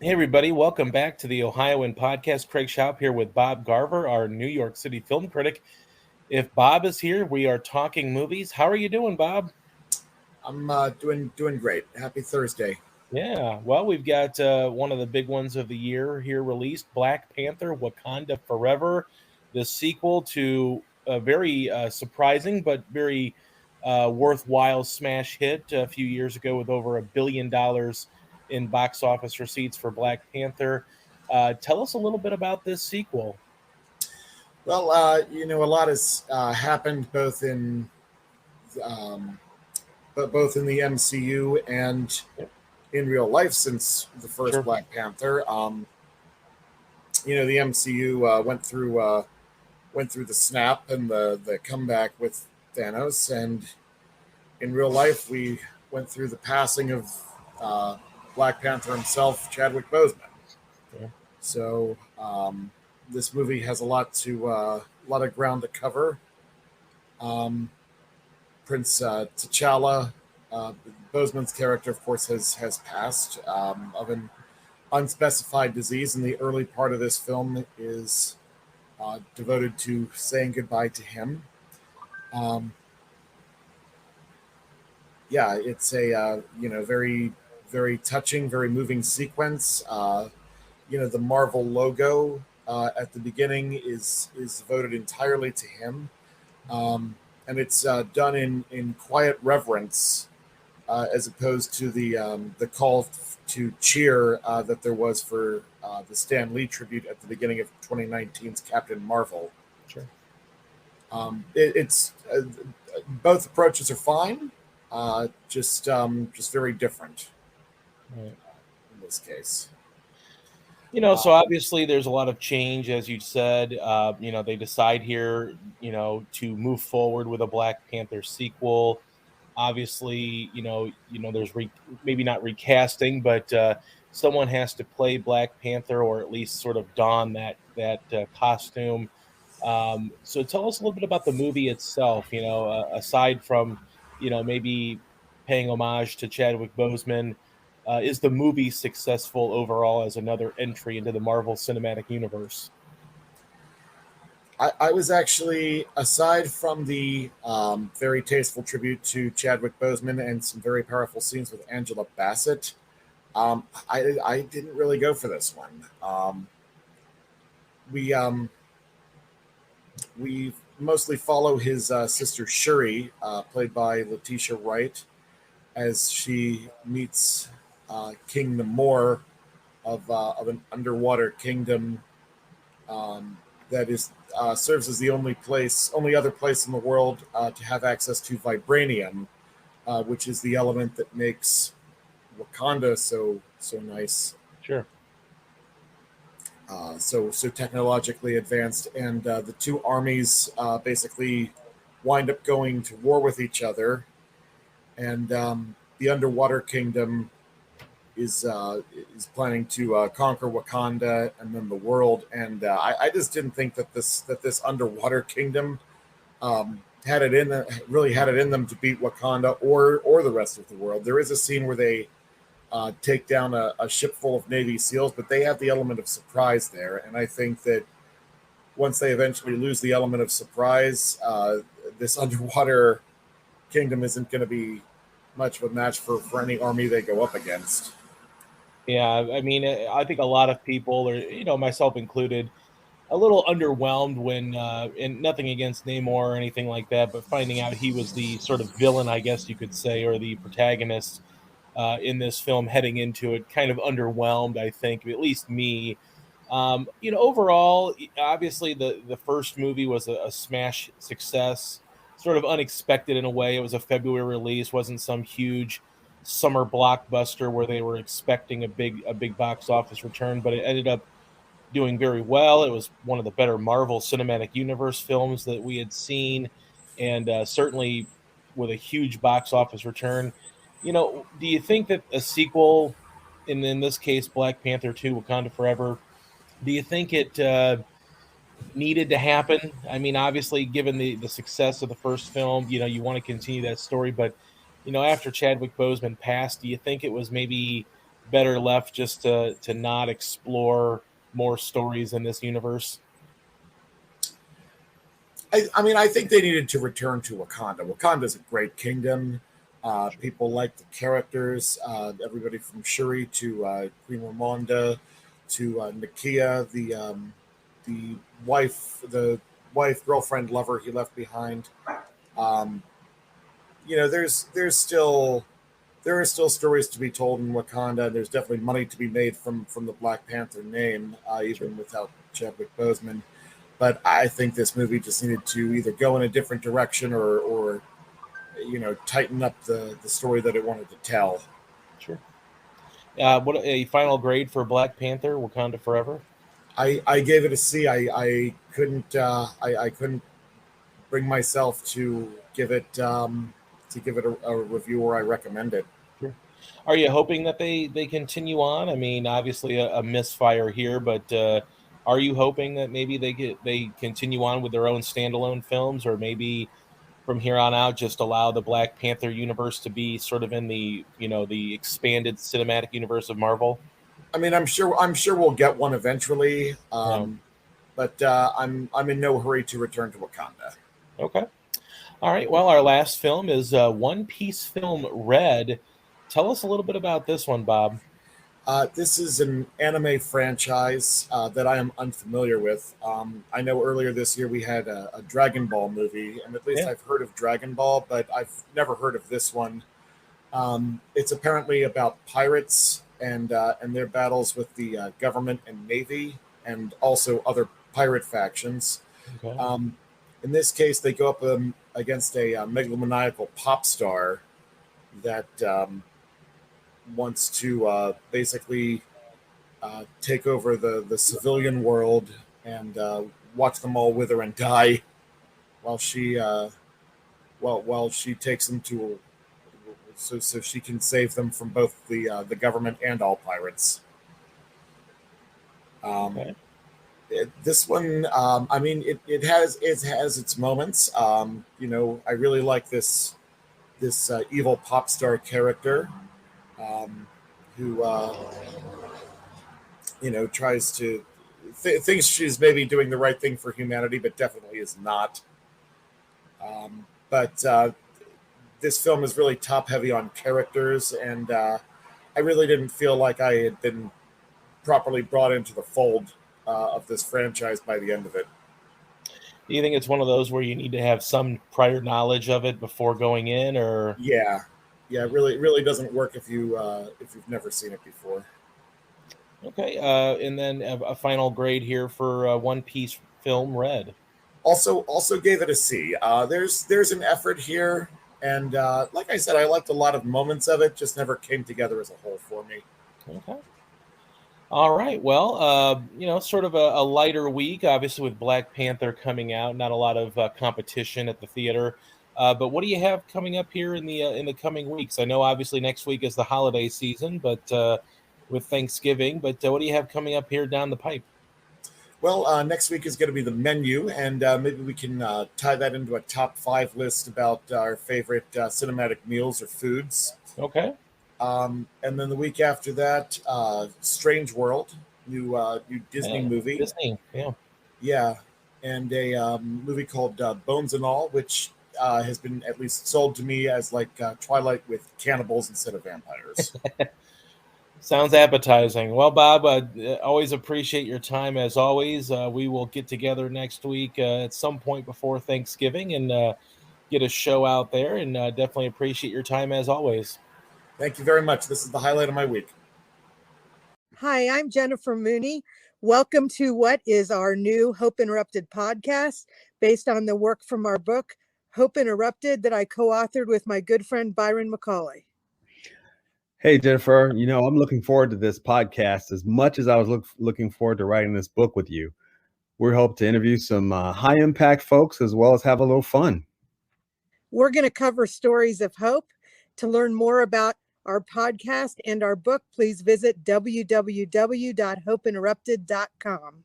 Hey, everybody, welcome back to the Ohioan podcast. Craig Shoup here with Bob Garver, our New York City film critic. If Bob is here, we are talking movies. How are you doing, Bob? I'm doing great. Happy Thursday. Yeah, well, we've got one of the big ones of the year here released, Black Panther Wakanda Forever, the sequel to a very surprising but very worthwhile smash hit a few years ago with over $1 billion in box office receipts for Black Panther. Tell us a little bit about this sequel. Well, a lot has happened um, both in the MCU and Yep, in real life since the first sure. Black Panther. The MCU went through the snap and the comeback with Thanos, and in real life we went through the passing of uh, Black Panther himself, Chadwick Boseman. Yeah. So this movie has a lot of ground to cover. Um, Prince T'Challa, uh, Boseman's character, of course, has passed of an unspecified disease, and the early part of this film is devoted to saying goodbye to him. Um, yeah, it's a very touching, very moving sequence. The Marvel logo at the beginning is devoted entirely to him, and it's done in quiet reverence, as opposed to the call to cheer that there was for the Stan Lee tribute at the beginning of 2019's Captain Marvel. Sure. It's both approaches are fine, just very different Right. in this case. So Uh, obviously there's a lot of change, as you said. They decide here, to move forward with a Black Panther sequel. Obviously, there's maybe not recasting, but someone has to play Black Panther or at least sort of don that costume. So tell us a little bit about the movie itself. Aside from maybe paying homage to Chadwick Boseman, is the movie successful overall as another entry into the Marvel Cinematic Universe? I was actually, aside from the very tasteful tribute to Chadwick Boseman and some very powerful scenes with Angela Bassett, I didn't really go for this one. We we mostly follow his sister Shuri, played by Letitia Wright, as she meets King Namor of an underwater kingdom that is serves as the only other place in the world to have access to vibranium, which is the element that makes Wakanda so nice, Sure. so technologically advanced, and the two armies basically wind up going to war with each other, and the underwater kingdom is planning to conquer Wakanda and then the world. And I just didn't think that this underwater kingdom really had it in them to beat Wakanda or the rest of the world. There is a scene where they take down a ship full of Navy SEALs, but they have the element of surprise there, and I think that once they eventually lose the element of surprise, this underwater kingdom isn't going to be much of a match for any army they go up against. Yeah, I mean, I think a lot of people, or myself included, a little underwhelmed when, and nothing against Namor or anything like that, but finding out he was the sort of villain, I guess you could say, or the protagonist in this film heading into it, kind of underwhelmed, I think, at least me. Overall, obviously the first movie was a smash success, sort of unexpected in a way. It was a February release, wasn't some huge summer blockbuster where they were expecting a big box office return, but it ended up doing very well. It was one of the better Marvel Cinematic Universe films that we had seen, and certainly with a huge box office return. Do you think that a sequel, and in this case, Black Panther 2 Wakanda Forever, do you think it needed to happen? I mean, obviously, given the success of the first film, you want to continue that story, but after Chadwick Boseman passed, do you think it was maybe better left just to not explore more stories in this universe? I mean, I think they needed to return to Wakanda. Wakanda's a great kingdom. People like the characters. Everybody from Shuri to Queen Ramonda to Nakia, the the wife, girlfriend, lover he left behind. Um, there are still stories to be told in Wakanda. There's definitely money to be made from the Black Panther name, Sure. even without Chadwick Boseman. But I think this movie just needed to either go in a different direction or tighten up the story that it wanted to tell. Sure. What a final grade for Black Panther: Wakanda Forever? I gave it a C. I couldn't bring myself to give it a review where I recommend it. Sure. Are you hoping that they continue on? I mean, obviously a misfire here, but are you hoping that maybe they continue on with their own standalone films, or maybe from here on out just allow the Black Panther universe to be sort of in the the expanded cinematic universe of Marvel? I mean, I'm sure we'll get one eventually, Yeah. but I'm in no hurry to return to Wakanda. Okay. All right. Well, our last film is One Piece film Red. Tell us a little bit about this one, Bob. This is an anime franchise that I am unfamiliar with. I know earlier this year we had a Dragon Ball movie, and at least Yeah. I've heard of Dragon Ball, but I've never heard of this one. It's apparently about pirates and their battles with the government and navy, and also other pirate factions. Okay. Um, in this case, they go up against a megalomaniacal pop star that wants to basically take over the civilian world and watch them all wither and die while while she takes them to so she can save them from both the government and all pirates. Um, Okay. this one, I mean, it has its moments. I really like this evil pop star character um, who tries to thinks she's maybe doing the right thing for humanity, but definitely is not. But this film is really top heavy on characters, and I really didn't feel like I had been properly brought into the fold of this franchise by the end of it. Do you think it's one of those where you need to have some prior knowledge of it before going in, or Yeah, yeah, it really doesn't work if you've never seen it before. okay? And then a final grade here for One Piece film Red. Also gave it a C. There's an effort here, and like I said, I liked a lot of moments of it. Just never came together as a whole for me. Okay. All right. Well, sort of a lighter week, obviously with Black Panther coming out. Not a lot of competition at the theater. But what do you have coming up here in the coming weeks? I know obviously next week is the holiday season, but with Thanksgiving. But what do you have coming up here down the pipe? Well, next week is going to be the menu, and maybe we can tie that into a top five list about our favorite cinematic meals or foods. Okay. And then the week after that, Strange World, new Disney Yeah, movie. Disney. Yeah. Yeah, and a movie called Bones and All, which has been at least sold to me as like Twilight with cannibals instead of vampires. Sounds appetizing. Well, Bob, always appreciate your time as always. We will get together next week at some point before Thanksgiving and get a show out there. And definitely appreciate your time as always. Thank you very much. This is the highlight of my week. Hi, I'm Jennifer Mooney. Welcome to what is our new Hope Interrupted podcast based on the work from our book, Hope Interrupted, that I co authored with my good friend Byron McCauley. Hey, Jennifer, I'm looking forward to this podcast as much as I was looking forward to writing this book with you. We hope to interview some high impact folks as well as have a little fun. We're going to cover stories of hope. To learn more about our podcast and our book, please visit www.hopeinterrupted.com.